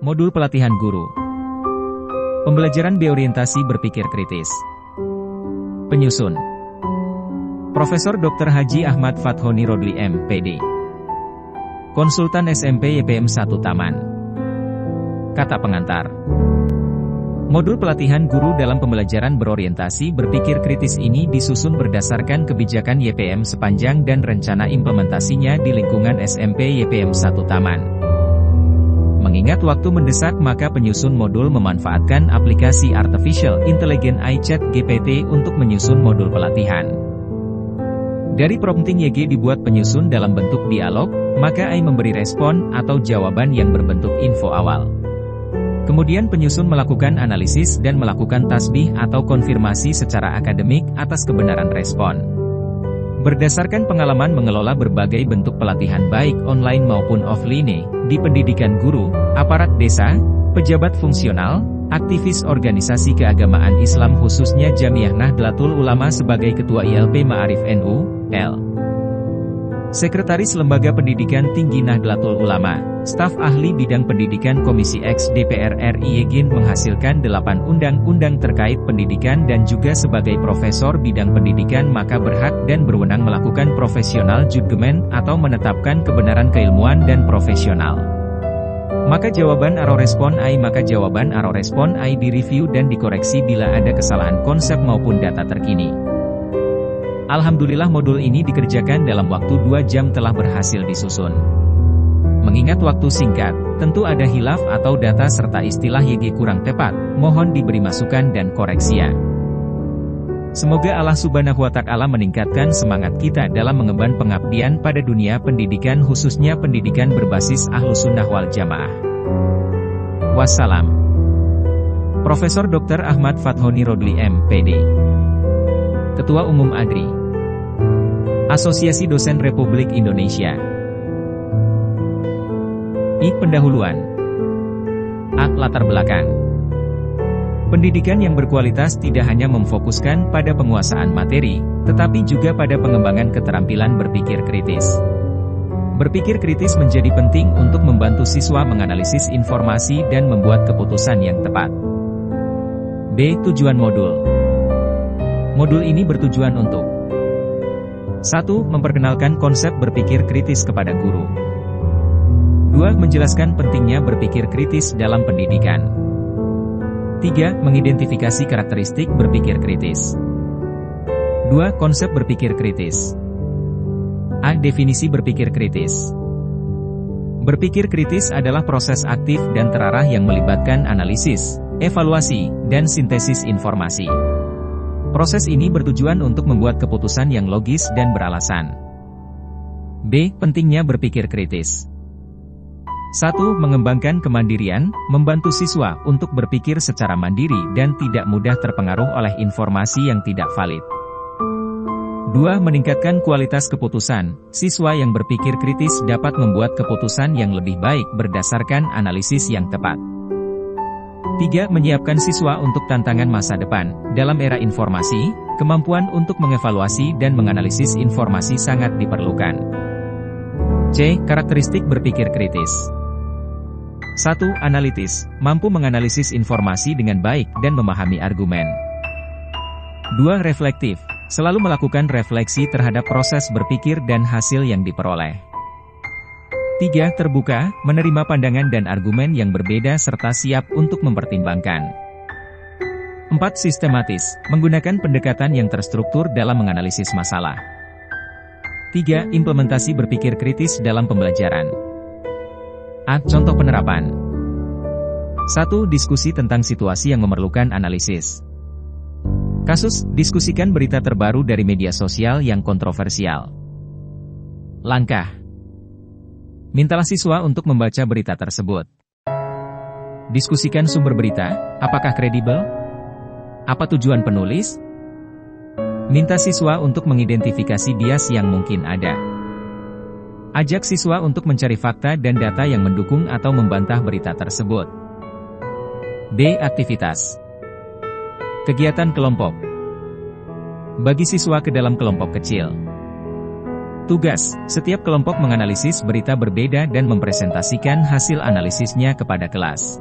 Modul pelatihan guru. Pembelajaran berorientasi berpikir kritis. Penyusun. Profesor Dr. Haji Ahmad Fathoni Rodli M.Pd. Konsultan SMP YPM 1 Taman. Kata pengantar. Modul pelatihan guru dalam pembelajaran berorientasi berpikir kritis ini disusun berdasarkan kebijakan YPM sepanjang dan rencana implementasinya di lingkungan SMP YPM 1 Taman. Mengingat waktu mendesak, maka penyusun modul memanfaatkan aplikasi Artificial Intelligence iChat GPT untuk menyusun modul pelatihan. Dari prompting YG dibuat penyusun dalam bentuk dialog, maka AI memberi respon atau jawaban yang berbentuk info awal. Kemudian penyusun melakukan analisis dan melakukan tasbih atau konfirmasi secara akademik atas kebenaran respon. Berdasarkan pengalaman mengelola berbagai bentuk pelatihan baik online maupun offline, di pendidikan guru, aparat desa, pejabat fungsional, aktivis organisasi keagamaan Islam khususnya Jamiah Nahdlatul Ulama sebagai Ketua ILP Ma'arif NU, L. Sekretaris Lembaga Pendidikan Tinggi Nahdlatul Ulama, staf ahli bidang pendidikan Komisi X DPR RI YGIN menghasilkan 8 undang-undang terkait pendidikan dan juga sebagai profesor bidang pendidikan maka berhak dan berwenang melakukan profesional judgment atau menetapkan kebenaran keilmuan dan profesional. Maka jawaban atau respon AI direview dan dikoreksi bila ada kesalahan konsep maupun data terkini. Alhamdulillah modul ini dikerjakan dalam waktu 2 jam telah berhasil disusun. Mengingat waktu singkat, tentu ada hilaf atau data serta istilah YG kurang tepat, mohon diberi masukan dan koreksi ya. Semoga Allah Subhanahu wa Ta'ala meningkatkan semangat kita dalam mengemban pengabdian pada dunia pendidikan khususnya pendidikan berbasis Ahlus Sunnah wal Jamaah. Wassalam. Profesor Dr. Ahmad Fathoni Rodli M.Pd. Ketua Umum ADRI, Asosiasi Dosen Republik Indonesia. I. Pendahuluan. A. Latar belakang. Pendidikan yang berkualitas tidak hanya memfokuskan pada penguasaan materi, tetapi juga pada pengembangan keterampilan berpikir kritis. Berpikir kritis menjadi penting untuk membantu siswa menganalisis informasi dan membuat keputusan yang tepat. B. Tujuan modul. Modul ini bertujuan untuk 1. Memperkenalkan konsep berpikir kritis kepada guru. 2. Menjelaskan pentingnya berpikir kritis dalam pendidikan. 3. Mengidentifikasi karakteristik berpikir kritis. 2. Konsep berpikir kritis. A. Definisi berpikir kritis. Berpikir kritis adalah proses aktif dan terarah yang melibatkan analisis, evaluasi, dan sintesis informasi. Proses ini bertujuan untuk membuat keputusan yang logis dan beralasan. B. Pentingnya berpikir kritis. 1. Mengembangkan kemandirian, membantu siswa untuk berpikir secara mandiri dan tidak mudah terpengaruh oleh informasi yang tidak valid. 2. Meningkatkan kualitas keputusan, siswa yang berpikir kritis dapat membuat keputusan yang lebih baik berdasarkan analisis yang tepat. 3. Menyiapkan siswa untuk tantangan masa depan. Dalam era informasi, kemampuan untuk mengevaluasi dan menganalisis informasi sangat diperlukan. C. Karakteristik berpikir kritis. 1. Analitis, mampu menganalisis informasi dengan baik dan memahami argumen. 2. Reflektif, selalu melakukan refleksi terhadap proses berpikir dan hasil yang diperoleh. 3. Terbuka, menerima pandangan dan argumen yang berbeda serta siap untuk mempertimbangkan. 4. Sistematis, menggunakan pendekatan yang terstruktur dalam menganalisis masalah. 3. Implementasi berpikir kritis dalam pembelajaran. A. Contoh penerapan. 1. Diskusi tentang situasi yang memerlukan analisis. Kasus, diskusikan berita terbaru dari media sosial yang kontroversial. Langkah. Mintalah siswa untuk membaca berita tersebut. Diskusikan sumber berita, apakah kredibel? Apa tujuan penulis? Minta siswa untuk mengidentifikasi bias yang mungkin ada. Ajak siswa untuk mencari fakta dan data yang mendukung atau membantah berita tersebut. B. Aktivitas. Kegiatan kelompok. Bagi siswa ke dalam kelompok kecil. Tugas, setiap kelompok menganalisis berita berbeda dan mempresentasikan hasil analisisnya kepada kelas.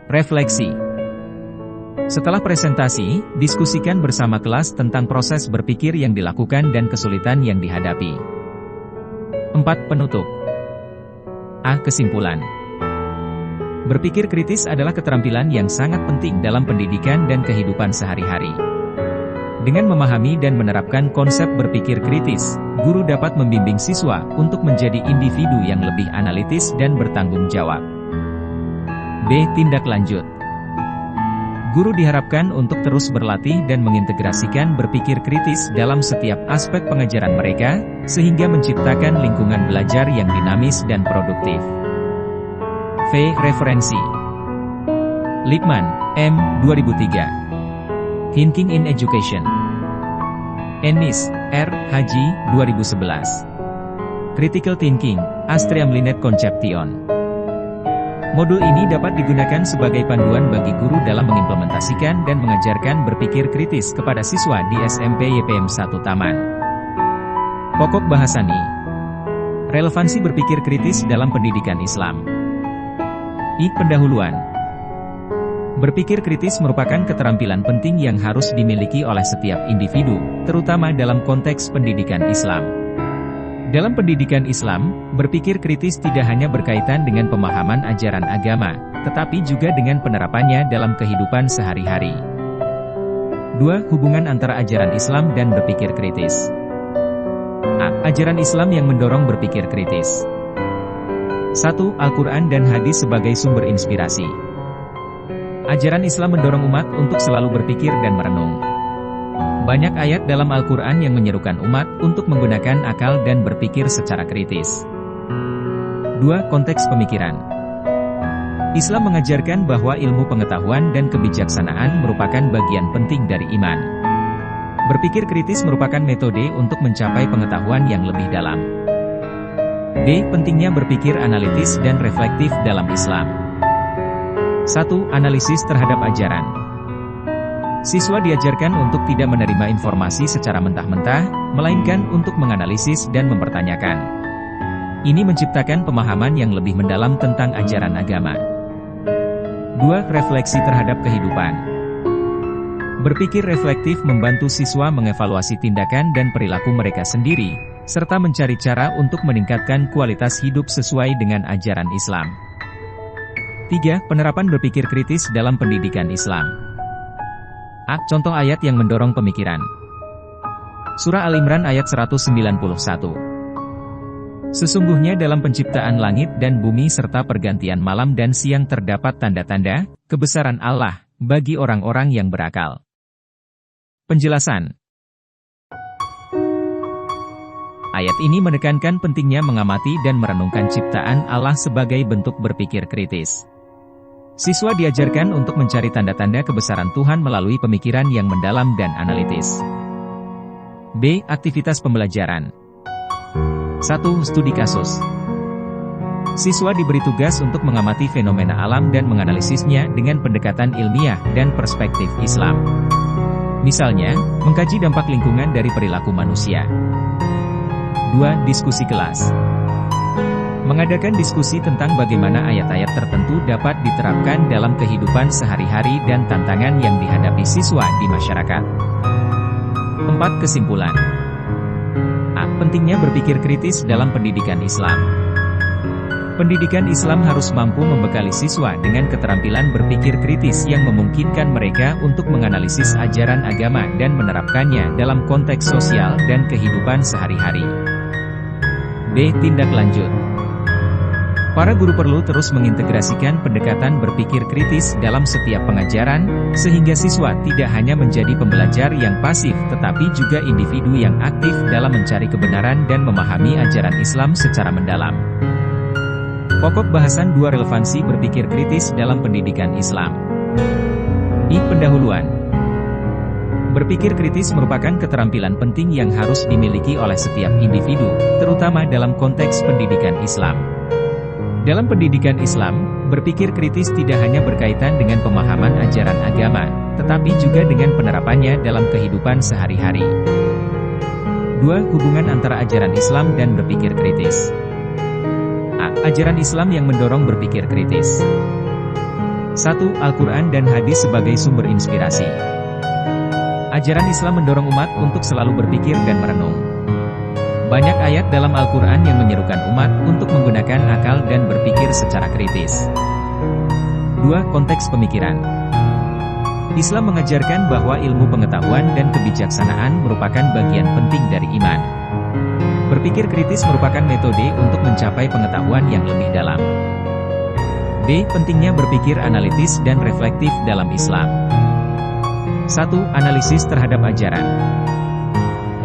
Refleksi. Setelah presentasi, diskusikan bersama kelas tentang proses berpikir yang dilakukan dan kesulitan yang dihadapi. 4. Penutup. A. Kesimpulan. Berpikir kritis adalah keterampilan yang sangat penting dalam pendidikan dan kehidupan sehari-hari. Dengan memahami dan menerapkan konsep berpikir kritis, guru dapat membimbing siswa untuk menjadi individu yang lebih analitis dan bertanggung jawab. B. Tindak lanjut. Guru diharapkan untuk terus berlatih dan mengintegrasikan berpikir kritis dalam setiap aspek pengajaran mereka, sehingga menciptakan lingkungan belajar yang dinamis dan produktif. V. Referensi. Lipman, M. 2003. Thinking in Education. Ennis, R. Haji, 2011. Critical Thinking, Astriamlinet Conception. Modul ini dapat digunakan sebagai panduan bagi guru dalam mengimplementasikan dan mengajarkan berpikir kritis kepada siswa di SMP YPM 1 Taman. Pokok bahasani. Relevansi berpikir kritis dalam pendidikan Islam. Pendahuluan. Berpikir kritis merupakan keterampilan penting yang harus dimiliki oleh setiap individu, terutama dalam konteks pendidikan Islam. Dalam pendidikan Islam, berpikir kritis tidak hanya berkaitan dengan pemahaman ajaran agama, tetapi juga dengan penerapannya dalam kehidupan sehari-hari. 2. Hubungan antara ajaran Islam dan berpikir kritis. A. Ajaran Islam yang mendorong berpikir kritis. 1. Al-Quran dan hadis sebagai sumber inspirasi. Ajaran Islam mendorong umat untuk selalu berpikir dan merenung. Banyak ayat dalam Al-Quran yang menyerukan umat untuk menggunakan akal dan berpikir secara kritis. 2. Konteks pemikiran. Islam mengajarkan bahwa ilmu pengetahuan dan kebijaksanaan merupakan bagian penting dari iman. Berpikir kritis merupakan metode untuk mencapai pengetahuan yang lebih dalam. D. Pentingnya berpikir analitis dan reflektif dalam Islam. 1. Analisis terhadap ajaran. Siswa diajarkan untuk tidak menerima informasi secara mentah-mentah, melainkan untuk menganalisis dan mempertanyakan. Ini menciptakan pemahaman yang lebih mendalam tentang ajaran agama. 2. Refleksi terhadap kehidupan. Berpikir reflektif membantu siswa mengevaluasi tindakan dan perilaku mereka sendiri, serta mencari cara untuk meningkatkan kualitas hidup sesuai dengan ajaran Islam. 3. Penerapan berpikir kritis dalam pendidikan Islam. A. Contoh ayat yang mendorong pemikiran. Surah Al-Imran ayat 191. Sesungguhnya dalam penciptaan langit dan bumi serta pergantian malam dan siang terdapat tanda-tanda kebesaran Allah bagi orang-orang yang berakal. Penjelasan. Ayat ini menekankan pentingnya mengamati dan merenungkan ciptaan Allah sebagai bentuk berpikir kritis. Siswa diajarkan untuk mencari tanda-tanda kebesaran Tuhan melalui pemikiran yang mendalam dan analitis. B. Aktivitas pembelajaran. 1. Studi kasus. Siswa diberi tugas untuk mengamati fenomena alam dan menganalisisnya dengan pendekatan ilmiah dan perspektif Islam. Misalnya, mengkaji dampak lingkungan dari perilaku manusia. 2. Diskusi kelas. Mengadakan diskusi tentang bagaimana ayat-ayat tertentu dapat diterapkan dalam kehidupan sehari-hari dan tantangan yang dihadapi siswa di masyarakat. 4. Kesimpulan. A. Pentingnya berpikir kritis dalam pendidikan Islam. Pendidikan Islam harus mampu membekali siswa dengan keterampilan berpikir kritis yang memungkinkan mereka untuk menganalisis ajaran agama dan menerapkannya dalam konteks sosial dan kehidupan sehari-hari. B. Tindak lanjut. Para guru perlu terus mengintegrasikan pendekatan berpikir kritis dalam setiap pengajaran, sehingga siswa tidak hanya menjadi pembelajar yang pasif tetapi juga individu yang aktif dalam mencari kebenaran dan memahami ajaran Islam secara mendalam. Pokok bahasan 2 relevansi berpikir kritis dalam pendidikan Islam. Pendahuluan. Berpikir kritis merupakan keterampilan penting yang harus dimiliki oleh setiap individu, terutama dalam konteks pendidikan Islam. Dalam pendidikan Islam, berpikir kritis tidak hanya berkaitan dengan pemahaman ajaran agama, tetapi juga dengan penerapannya dalam kehidupan sehari-hari. 2. Hubungan antara ajaran Islam dan berpikir kritis. A. Ajaran Islam yang mendorong berpikir kritis. 1. Al-Quran dan hadis sebagai sumber inspirasi. Ajaran Islam mendorong umat untuk selalu berpikir dan merenung. Banyak ayat dalam Al-Quran yang menyerukan umat untuk menggunakan akal dan berpikir secara kritis. 2. Konteks pemikiran. Islam mengajarkan bahwa ilmu pengetahuan dan kebijaksanaan merupakan bagian penting dari iman. Berpikir kritis merupakan metode untuk mencapai pengetahuan yang lebih dalam. B. Pentingnya berpikir analitis dan reflektif dalam Islam. 1. Analisis terhadap ajaran.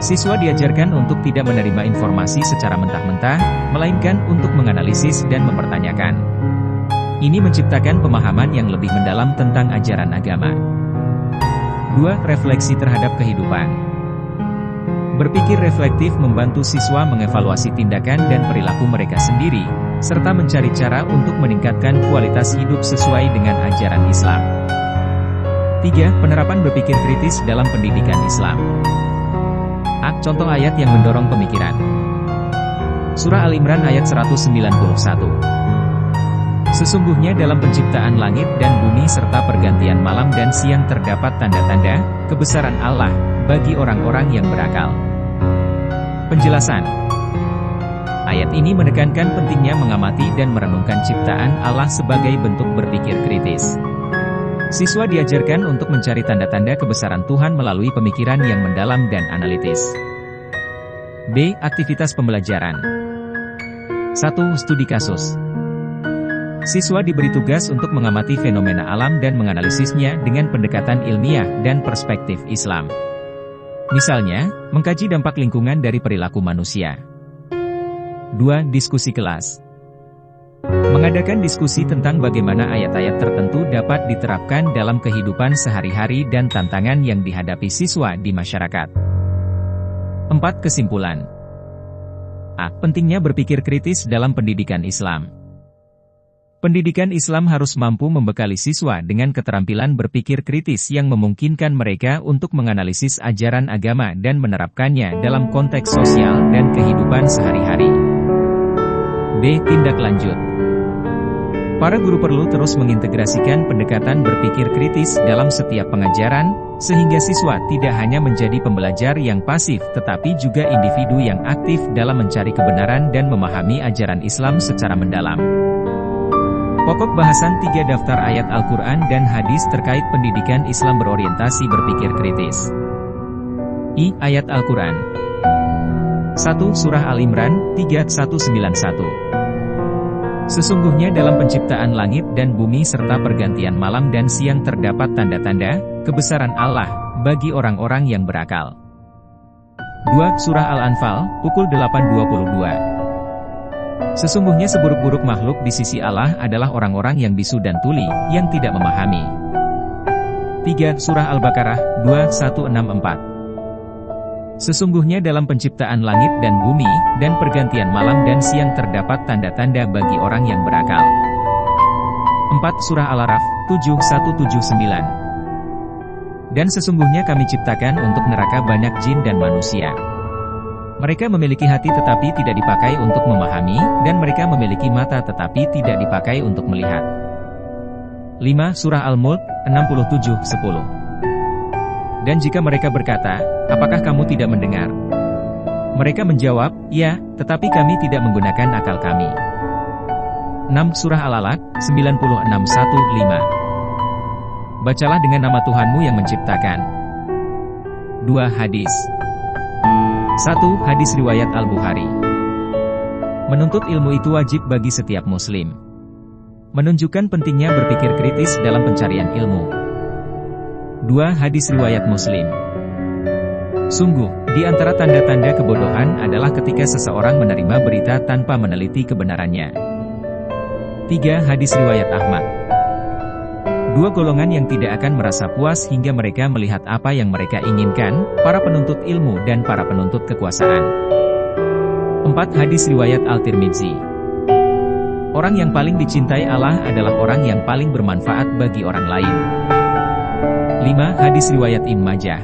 Siswa diajarkan untuk tidak menerima informasi secara mentah-mentah, melainkan untuk menganalisis dan mempertanyakan. Ini menciptakan pemahaman yang lebih mendalam tentang ajaran agama. 2. Refleksi terhadap kehidupan. Berpikir reflektif membantu siswa mengevaluasi tindakan dan perilaku mereka sendiri, serta mencari cara untuk meningkatkan kualitas hidup sesuai dengan ajaran Islam. 3. Penerapan berpikir kritis dalam pendidikan Islam. A. Contoh ayat yang mendorong pemikiran. Surah Al-Imran ayat 191. Sesungguhnya dalam penciptaan langit dan bumi serta pergantian malam dan siang terdapat tanda-tanda kebesaran Allah bagi orang-orang yang berakal. Penjelasan. Ayat ini menekankan pentingnya mengamati dan merenungkan ciptaan Allah sebagai bentuk berpikir kritis. Siswa diajarkan untuk mencari tanda-tanda kebesaran Tuhan melalui pemikiran yang mendalam dan analitis. B. Aktivitas pembelajaran. 1. Studi kasus. Siswa diberi tugas untuk mengamati fenomena alam dan menganalisisnya dengan pendekatan ilmiah dan perspektif Islam. Misalnya, mengkaji dampak lingkungan dari perilaku manusia. 2. Diskusi kelas. Mengadakan diskusi tentang bagaimana ayat-ayat tertentu dapat diterapkan dalam kehidupan sehari-hari dan tantangan yang dihadapi siswa di masyarakat. 4. Kesimpulan. A. Pentingnya berpikir kritis dalam pendidikan Islam. Pendidikan Islam harus mampu membekali siswa dengan keterampilan berpikir kritis yang memungkinkan mereka untuk menganalisis ajaran agama dan menerapkannya dalam konteks sosial dan kehidupan sehari-hari. B. Tindak lanjut. Para guru perlu terus mengintegrasikan pendekatan berpikir kritis dalam setiap pengajaran, sehingga siswa tidak hanya menjadi pembelajar yang pasif tetapi juga individu yang aktif dalam mencari kebenaran dan memahami ajaran Islam secara mendalam. Pokok bahasan 3 daftar ayat Al-Quran dan hadis terkait pendidikan Islam berorientasi berpikir kritis. I. Ayat Al-Quran. 1. Surah Al-Imran 3:191. Sesungguhnya dalam penciptaan langit dan bumi serta pergantian malam dan siang terdapat tanda-tanda kebesaran Allah bagi orang-orang yang berakal. 2. Surah Al-Anfal, pukul 8.22. Sesungguhnya seburuk-buruk makhluk di sisi Allah adalah orang-orang yang bisu dan tuli, yang tidak memahami. 3. Surah Al-Baqarah 2164. Sesungguhnya dalam penciptaan langit dan bumi, dan pergantian malam dan siang terdapat tanda-tanda bagi orang yang berakal. 4. Surah Al-Araf 7179. Dan sesungguhnya kami ciptakan untuk neraka banyak jin dan manusia. Mereka memiliki hati tetapi tidak dipakai untuk memahami, dan mereka memiliki mata tetapi tidak dipakai untuk melihat. 5. Surah Al-Mulk 67:10. Dan jika mereka berkata, apakah kamu tidak mendengar? Mereka menjawab, ya, tetapi kami tidak menggunakan akal kami. 6. Surah Al-Alaq 96:1-5. Bacalah dengan nama Tuhanmu yang menciptakan. 2. Hadis. 1. Hadis riwayat Al-Bukhari. Menuntut ilmu itu wajib bagi setiap muslim. Menunjukkan pentingnya berpikir kritis dalam pencarian ilmu. 2. Hadis riwayat Muslim. Sungguh, di antara tanda-tanda kebodohan adalah ketika seseorang menerima berita tanpa meneliti kebenarannya. 3. Hadis riwayat Ahmad. 2 golongan yang tidak akan merasa puas hingga mereka melihat apa yang mereka inginkan, para penuntut ilmu dan para penuntut kekuasaan. 4. Hadis riwayat Al-Tirmidzi. Orang yang paling dicintai Allah adalah orang yang paling bermanfaat bagi orang lain. 5. Hadis riwayat Ibnu Majah.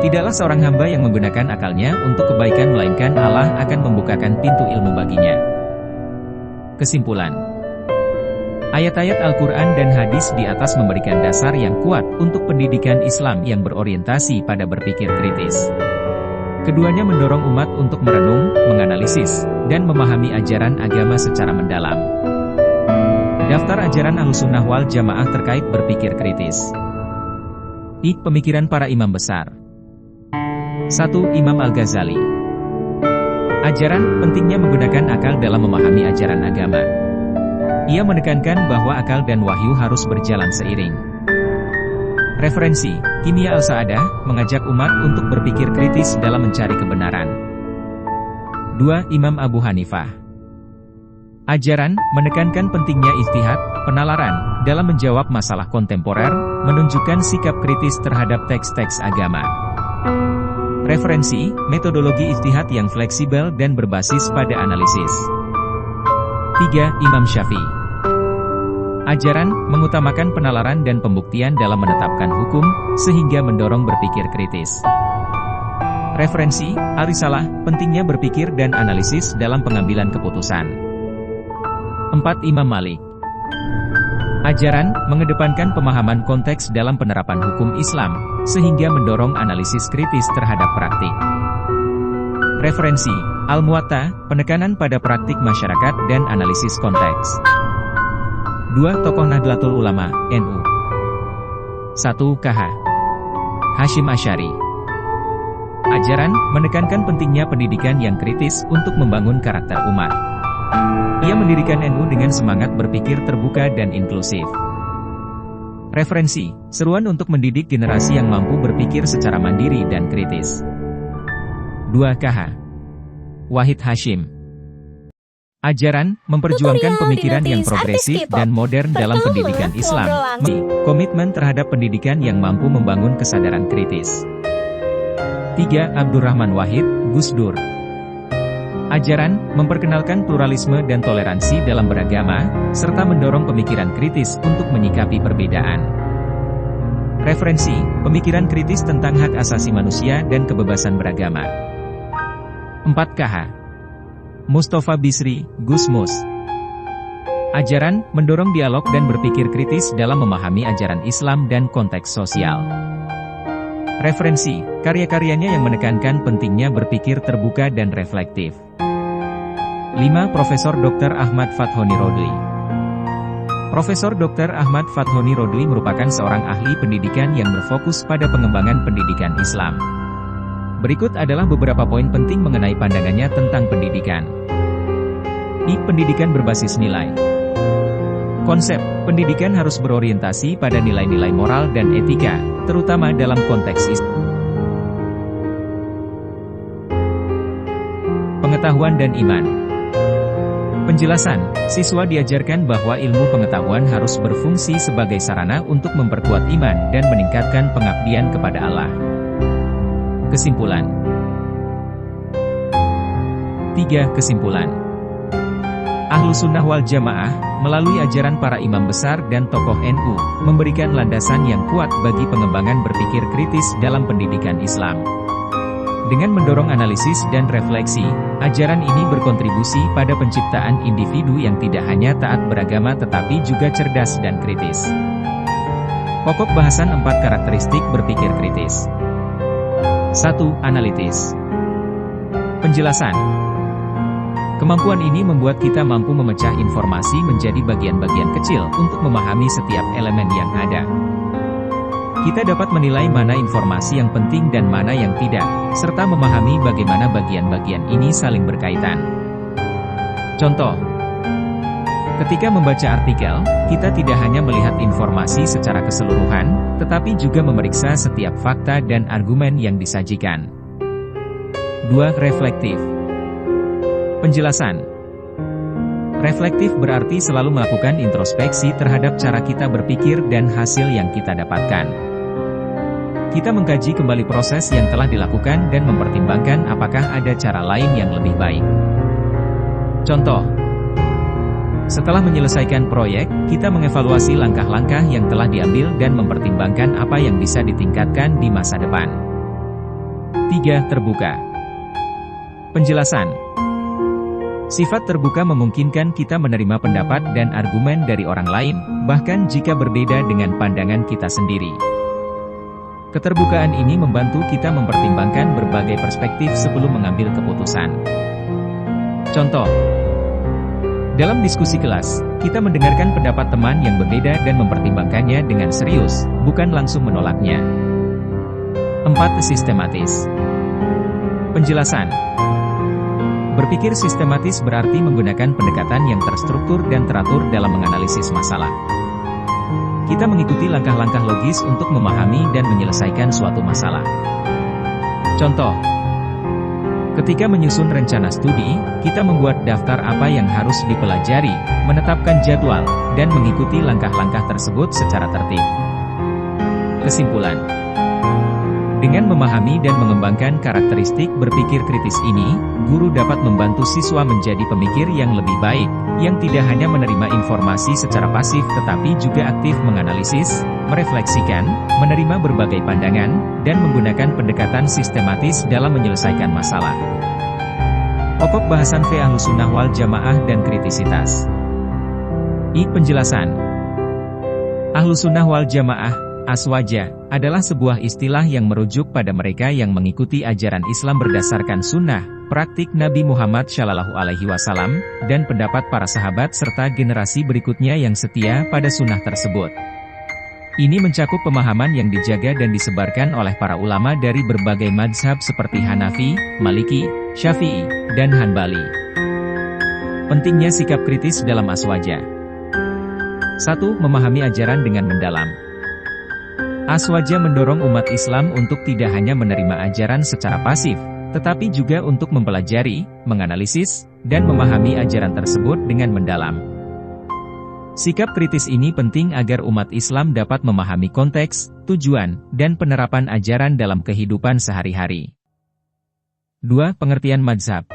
Tidaklah seorang hamba yang menggunakan akalnya untuk kebaikan melainkan Allah akan membukakan pintu ilmu baginya. Kesimpulan. Ayat-ayat Al-Quran dan hadis di atas memberikan dasar yang kuat untuk pendidikan Islam yang berorientasi pada berpikir kritis. Keduanya mendorong umat untuk merenung, menganalisis, dan memahami ajaran agama secara mendalam. Daftar ajaran Ahlussunnah wal Jamaah terkait berpikir kritis. Pemikiran para imam besar. 1. Imam Al-Ghazali. Ajaran, pentingnya menggunakan akal dalam memahami ajaran agama. Ia menekankan bahwa akal dan wahyu harus berjalan seiring. Referensi, Kimia Al-Sa'adah, mengajak umat untuk berpikir kritis dalam mencari kebenaran. 2. Imam Abu Hanifah. Ajaran, menekankan pentingnya ijtihad, penalaran, dalam menjawab masalah kontemporer, menunjukkan sikap kritis terhadap teks-teks agama. Referensi, metodologi ijtihad yang fleksibel dan berbasis pada analisis. 3. Imam Syafi'i. Ajaran, mengutamakan penalaran dan pembuktian dalam menetapkan hukum, sehingga mendorong berpikir kritis. Referensi, Al-Risalah, pentingnya berpikir dan analisis dalam pengambilan keputusan. 4. Imam Malik. Ajaran, mengedepankan pemahaman konteks dalam penerapan hukum Islam, sehingga mendorong analisis kritis terhadap praktik. Referensi, Al-Muwatta, penekanan pada praktik masyarakat dan analisis konteks. 2. Tokoh Nahdlatul Ulama, NU. 1. KH. Hasyim Asy'ari. Ajaran, menekankan pentingnya pendidikan yang kritis untuk membangun karakter umat. Ia mendirikan NU dengan semangat berpikir terbuka dan inklusif. Referensi, seruan untuk mendidik generasi yang mampu berpikir secara mandiri dan kritis. 2. KH. Wahid Hasyim. Ajaran, memperjuangkan pemikiran yang progresif dan modern dalam pendidikan Islam. Komitmen terhadap pendidikan yang mampu membangun kesadaran kritis. 3. Abdurrahman Wahid, Gus Dur. Ajaran, memperkenalkan pluralisme dan toleransi dalam beragama, serta mendorong pemikiran kritis untuk menyikapi perbedaan. Referensi, pemikiran kritis tentang hak asasi manusia dan kebebasan beragama. 4. KH. Mustafa Bisri, Gus Mus. Ajaran, mendorong dialog dan berpikir kritis dalam memahami ajaran Islam dan konteks sosial. Referensi, karya-karyanya yang menekankan pentingnya berpikir terbuka dan reflektif. 5. Profesor Dr. Ahmad Fathoni Rodli. Profesor Dr. Ahmad Fathoni Rodli merupakan seorang ahli pendidikan yang berfokus pada pengembangan pendidikan Islam. Berikut adalah beberapa poin penting mengenai pandangannya tentang pendidikan. Pendidikan berbasis nilai. Konsep, pendidikan harus berorientasi pada nilai-nilai moral dan etika, terutama dalam konteks Islam. Pengetahuan dan iman. Penjelasan, siswa diajarkan bahwa ilmu pengetahuan harus berfungsi sebagai sarana untuk memperkuat iman dan meningkatkan pengabdian kepada Allah. Kesimpulan. 3. Kesimpulan. Ahlussunnah wal Jamaah, melalui ajaran para imam besar dan tokoh NU, memberikan landasan yang kuat bagi pengembangan berpikir kritis dalam pendidikan Islam. Dengan mendorong analisis dan refleksi, ajaran ini berkontribusi pada penciptaan individu yang tidak hanya taat beragama tetapi juga cerdas dan kritis. Pokok bahasan 4 karakteristik berpikir kritis. 1. Analitis. Penjelasan. Kemampuan ini membuat kita mampu memecah informasi menjadi bagian-bagian kecil untuk memahami setiap elemen yang ada. Kita dapat menilai mana informasi yang penting dan mana yang tidak, serta memahami bagaimana bagian-bagian ini saling berkaitan. Contoh, ketika membaca artikel, kita tidak hanya melihat informasi secara keseluruhan, tetapi juga memeriksa setiap fakta dan argumen yang disajikan. 2. Reflektif. Penjelasan. Reflektif berarti selalu melakukan introspeksi terhadap cara kita berpikir dan hasil yang kita dapatkan. Kita mengkaji kembali proses yang telah dilakukan dan mempertimbangkan apakah ada cara lain yang lebih baik. Contoh, setelah menyelesaikan proyek, kita mengevaluasi langkah-langkah yang telah diambil dan mempertimbangkan apa yang bisa ditingkatkan di masa depan. 3. Terbuka. Penjelasan. Sifat terbuka memungkinkan kita menerima pendapat dan argumen dari orang lain, bahkan jika berbeda dengan pandangan kita sendiri. Keterbukaan ini membantu kita mempertimbangkan berbagai perspektif sebelum mengambil keputusan. Contoh. Dalam diskusi kelas, kita mendengarkan pendapat teman yang berbeda dan mempertimbangkannya dengan serius, bukan langsung menolaknya. 4. Sistematis. Penjelasan. Berpikir sistematis berarti menggunakan pendekatan yang terstruktur dan teratur dalam menganalisis masalah. Kita mengikuti langkah-langkah logis untuk memahami dan menyelesaikan suatu masalah. Contoh. Ketika menyusun rencana studi, kita membuat daftar apa yang harus dipelajari, menetapkan jadwal, dan mengikuti langkah-langkah tersebut secara tertib. Kesimpulan. Dengan memahami dan mengembangkan karakteristik berpikir kritis ini, guru dapat membantu siswa menjadi pemikir yang lebih baik, yang tidak hanya menerima informasi secara pasif tetapi juga aktif menganalisis, merefleksikan, menerima berbagai pandangan, dan menggunakan pendekatan sistematis dalam menyelesaikan masalah. Pokok bahasan V Ahlussunnah wal Jamaah dan kritisitas. Penjelasan. Ahlussunnah wal Jamaah Aswaja adalah sebuah istilah yang merujuk pada mereka yang mengikuti ajaran Islam berdasarkan sunnah, praktik Nabi Muhammad SAW, dan pendapat para sahabat serta generasi berikutnya yang setia pada sunnah tersebut. Ini mencakup pemahaman yang dijaga dan disebarkan oleh para ulama dari berbagai mazhab seperti Hanafi, Maliki, Syafi'i, dan Hanbali. Pentingnya sikap kritis dalam Aswaja. 1. Memahami ajaran dengan mendalam. Aswaja mendorong umat Islam untuk tidak hanya menerima ajaran secara pasif, tetapi juga untuk mempelajari, menganalisis, dan memahami ajaran tersebut dengan mendalam. Sikap kritis ini penting agar umat Islam dapat memahami konteks, tujuan, dan penerapan ajaran dalam kehidupan sehari-hari. 2. Pengertian mazhab.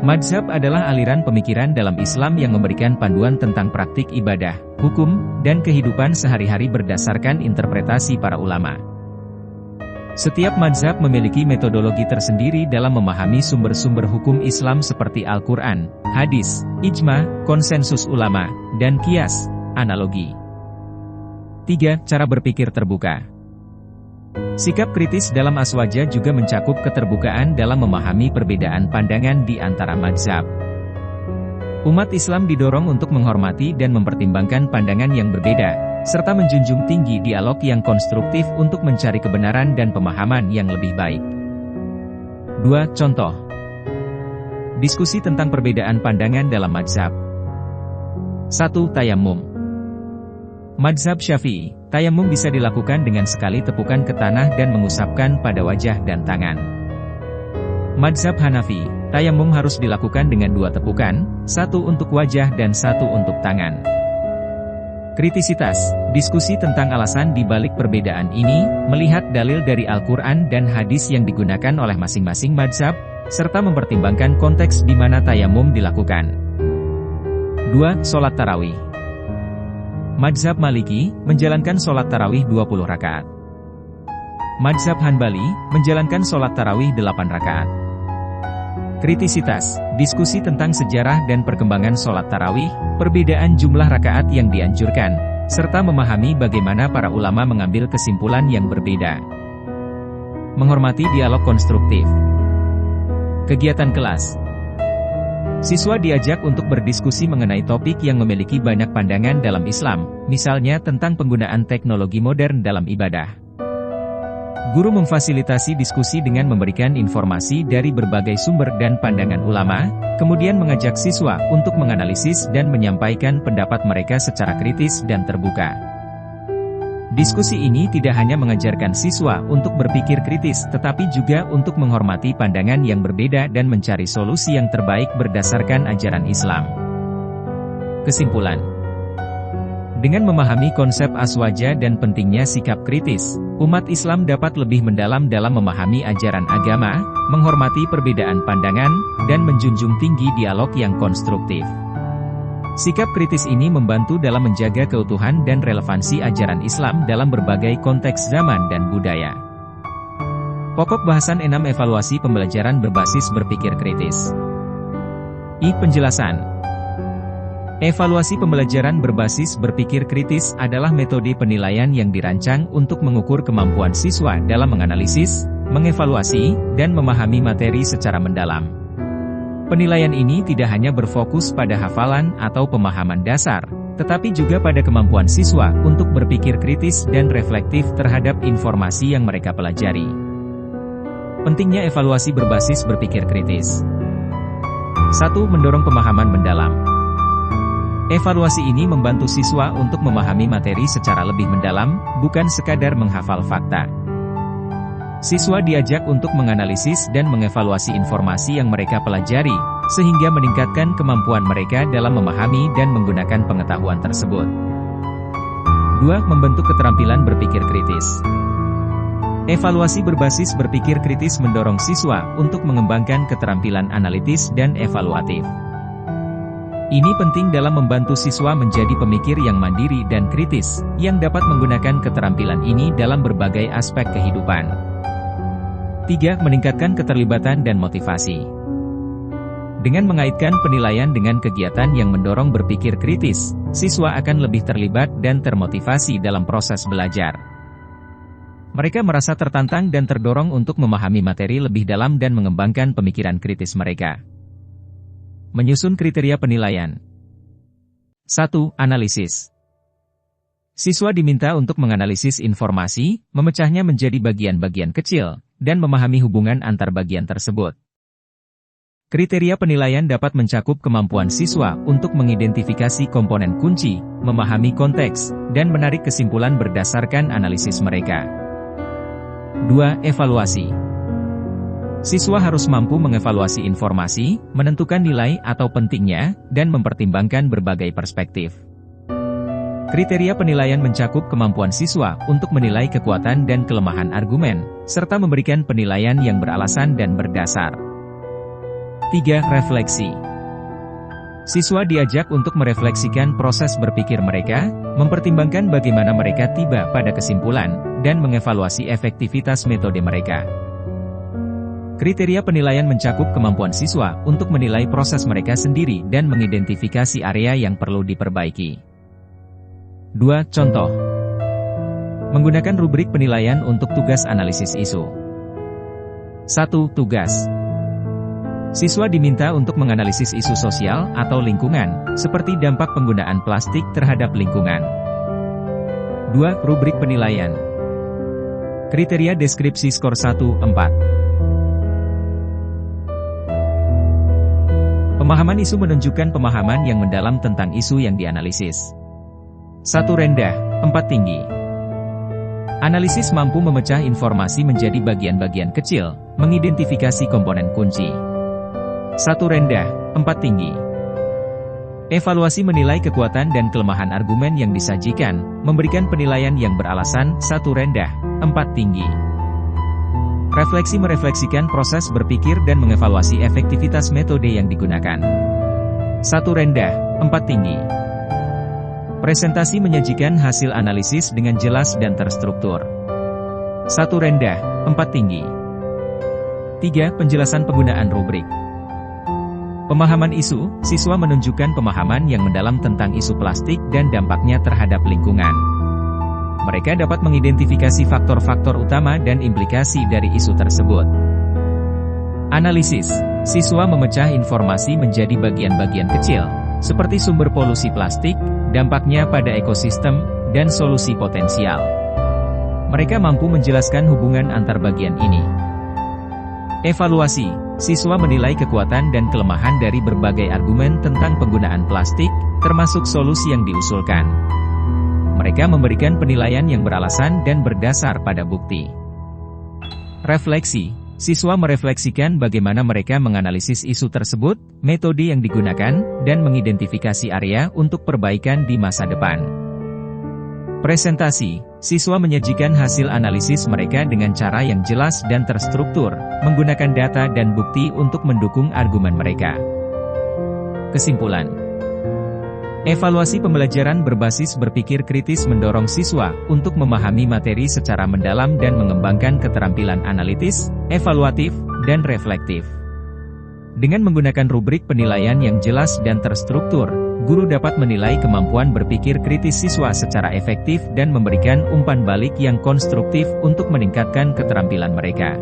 Mazhab adalah aliran pemikiran dalam Islam yang memberikan panduan tentang praktik ibadah, hukum, dan kehidupan sehari-hari berdasarkan interpretasi para ulama. Setiap mazhab memiliki metodologi tersendiri dalam memahami sumber-sumber hukum Islam seperti Al-Quran, hadis, ijma, konsensus ulama, dan qiyas, analogi. 3. Cara berpikir terbuka. Sikap kritis dalam Aswaja juga mencakup keterbukaan dalam memahami perbedaan pandangan di antara mazhab. Umat Islam didorong untuk menghormati dan mempertimbangkan pandangan yang berbeda, serta menjunjung tinggi dialog yang konstruktif untuk mencari kebenaran dan pemahaman yang lebih baik. 2. Contoh. Diskusi tentang perbedaan pandangan dalam mazhab. 1. Tayammum. Mazhab Syafi'i, tayammum bisa dilakukan dengan sekali tepukan ke tanah dan mengusapkan pada wajah dan tangan. Mazhab Hanafi, tayammum harus dilakukan dengan 2 tepukan, 1 untuk wajah dan 1 untuk tangan. Kritisitas, diskusi tentang alasan di balik perbedaan ini, melihat dalil dari Al-Quran dan hadis yang digunakan oleh masing-masing mazhab, serta mempertimbangkan konteks di mana tayammum dilakukan. 2. Sholat tarawih. Mazhab Maliki, menjalankan sholat tarawih 20 rakaat. Mazhab Hanbali, menjalankan sholat tarawih 8 rakaat. Kritisitas, diskusi tentang sejarah dan perkembangan sholat tarawih, perbedaan jumlah rakaat yang dianjurkan, serta memahami bagaimana para ulama mengambil kesimpulan yang berbeda. Menghormati dialog konstruktif. Kegiatan kelas. Siswa diajak untuk berdiskusi mengenai topik yang memiliki banyak pandangan dalam Islam, misalnya tentang penggunaan teknologi modern dalam ibadah. Guru memfasilitasi diskusi dengan memberikan informasi dari berbagai sumber dan pandangan ulama, kemudian mengajak siswa untuk menganalisis dan menyampaikan pendapat mereka secara kritis dan terbuka. Diskusi ini tidak hanya mengajarkan siswa untuk berpikir kritis tetapi juga untuk menghormati pandangan yang berbeda dan mencari solusi yang terbaik berdasarkan ajaran Islam. Kesimpulan. Dengan memahami konsep Aswaja dan pentingnya sikap kritis, umat Islam dapat lebih mendalam dalam memahami ajaran agama, menghormati perbedaan pandangan, dan menjunjung tinggi dialog yang konstruktif. Sikap kritis ini membantu dalam menjaga keutuhan dan relevansi ajaran Islam dalam berbagai konteks zaman dan budaya. Pokok bahasan 6 evaluasi pembelajaran berbasis berpikir kritis. Penjelasan. Evaluasi pembelajaran berbasis berpikir kritis adalah metode penilaian yang dirancang untuk mengukur kemampuan siswa dalam menganalisis, mengevaluasi, dan memahami materi secara mendalam. Penilaian ini tidak hanya berfokus pada hafalan atau pemahaman dasar, tetapi juga pada kemampuan siswa untuk berpikir kritis dan reflektif terhadap informasi yang mereka pelajari. Pentingnya evaluasi berbasis berpikir kritis. 1. Mendorong pemahaman mendalam. Evaluasi ini membantu siswa untuk memahami materi secara lebih mendalam, bukan sekadar menghafal fakta. Siswa diajak untuk menganalisis dan mengevaluasi informasi yang mereka pelajari, sehingga meningkatkan kemampuan mereka dalam memahami dan menggunakan pengetahuan tersebut. 2. Membentuk keterampilan berpikir kritis. Evaluasi berbasis berpikir kritis mendorong siswa untuk mengembangkan keterampilan analitis dan evaluatif. Ini penting dalam membantu siswa menjadi pemikir yang mandiri dan kritis, yang dapat menggunakan keterampilan ini dalam berbagai aspek kehidupan. 3. Meningkatkan keterlibatan dan motivasi. Dengan mengaitkan penilaian dengan kegiatan yang mendorong berpikir kritis, siswa akan lebih terlibat dan termotivasi dalam proses belajar. Mereka merasa tertantang dan terdorong untuk memahami materi lebih dalam dan mengembangkan pemikiran kritis mereka. Menyusun kriteria penilaian. 1. Analisis. Siswa diminta untuk menganalisis informasi, memecahnya menjadi bagian-bagian kecil, dan memahami hubungan antar bagian tersebut. Kriteria penilaian dapat mencakup kemampuan siswa untuk mengidentifikasi komponen kunci, memahami konteks, dan menarik kesimpulan berdasarkan analisis mereka. 2. Evaluasi. Siswa harus mampu mengevaluasi informasi, menentukan nilai atau pentingnya, dan mempertimbangkan berbagai perspektif. Kriteria penilaian mencakup kemampuan siswa untuk menilai kekuatan dan kelemahan argumen, serta memberikan penilaian yang beralasan dan berdasar. 3. Refleksi. Siswa diajak untuk merefleksikan proses berpikir mereka, mempertimbangkan bagaimana mereka tiba pada kesimpulan, dan mengevaluasi efektivitas metode mereka. Kriteria penilaian mencakup kemampuan siswa untuk menilai proses mereka sendiri dan mengidentifikasi area yang perlu diperbaiki. 2. Contoh. Menggunakan rubrik penilaian untuk tugas analisis isu. 1. Tugas. Siswa diminta untuk menganalisis isu sosial atau lingkungan, seperti dampak penggunaan plastik terhadap lingkungan. 2. Rubrik penilaian. Kriteria deskripsi skor 1-4. Pemahaman isu menunjukkan pemahaman yang mendalam tentang isu yang dianalisis. 1. Rendah, 4 tinggi. Analisis mampu memecah informasi menjadi bagian-bagian kecil, mengidentifikasi komponen kunci. 1. Rendah, 4 tinggi. Evaluasi menilai kekuatan dan kelemahan argumen yang disajikan, memberikan penilaian yang beralasan. 1. Rendah, 4 tinggi. Refleksi merefleksikan proses berpikir dan mengevaluasi efektivitas metode yang digunakan. 1. Rendah, 4 tinggi. Presentasi menyajikan hasil analisis dengan jelas dan terstruktur. 1. Rendah, 4 tinggi. 3. Penjelasan penggunaan rubrik. Pemahaman isu, siswa menunjukkan pemahaman yang mendalam tentang isu plastik dan dampaknya terhadap lingkungan. Mereka dapat mengidentifikasi faktor-faktor utama dan implikasi dari isu tersebut. Analisis, siswa memecah informasi menjadi bagian-bagian kecil, seperti sumber polusi plastik, dampaknya pada ekosistem, dan solusi potensial. Mereka mampu menjelaskan hubungan antar bagian ini. Evaluasi, siswa menilai kekuatan dan kelemahan dari berbagai argumen tentang penggunaan plastik, termasuk solusi yang diusulkan. Mereka memberikan penilaian yang beralasan dan berdasar pada bukti. Refleksi, siswa merefleksikan bagaimana mereka menganalisis isu tersebut, metode yang digunakan, dan mengidentifikasi area untuk perbaikan di masa depan. Presentasi, siswa menyajikan hasil analisis mereka dengan cara yang jelas dan terstruktur, menggunakan data dan bukti untuk mendukung argumen mereka. Kesimpulan. Evaluasi pembelajaran berbasis berpikir kritis mendorong siswa untuk memahami materi secara mendalam dan mengembangkan keterampilan analitis, evaluatif, dan reflektif. Dengan menggunakan rubrik penilaian yang jelas dan terstruktur, guru dapat menilai kemampuan berpikir kritis siswa secara efektif dan memberikan umpan balik yang konstruktif untuk meningkatkan keterampilan mereka.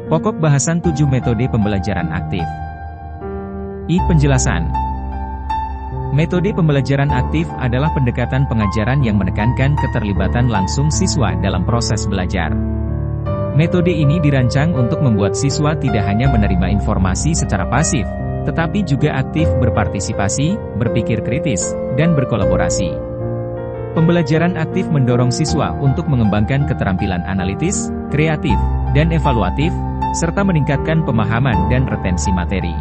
Pokok bahasan 7 metode pembelajaran aktif. Penjelasan. Metode pembelajaran aktif adalah pendekatan pengajaran yang menekankan keterlibatan langsung siswa dalam proses belajar. Metode ini dirancang untuk membuat siswa tidak hanya menerima informasi secara pasif, tetapi juga aktif berpartisipasi, berpikir kritis, dan berkolaborasi. Pembelajaran aktif mendorong siswa untuk mengembangkan keterampilan analitis, kreatif, dan evaluatif, serta meningkatkan pemahaman dan retensi materi.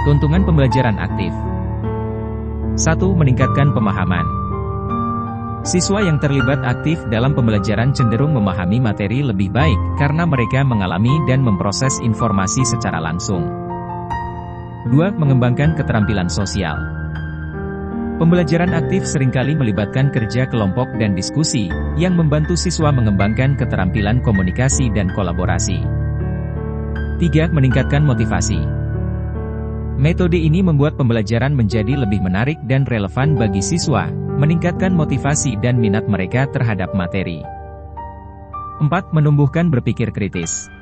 Keuntungan pembelajaran aktif. 1. Meningkatkan pemahaman. Siswa yang terlibat aktif dalam pembelajaran cenderung memahami materi lebih baik karena mereka mengalami dan memproses informasi secara langsung. 2. Mengembangkan keterampilan sosial. Pembelajaran aktif seringkali melibatkan kerja kelompok dan diskusi, yang membantu siswa mengembangkan keterampilan komunikasi dan kolaborasi. 3. Meningkatkan motivasi. Metode ini membuat pembelajaran menjadi lebih menarik dan relevan bagi siswa, meningkatkan motivasi dan minat mereka terhadap materi. 4. Menumbuhkan berpikir kritis.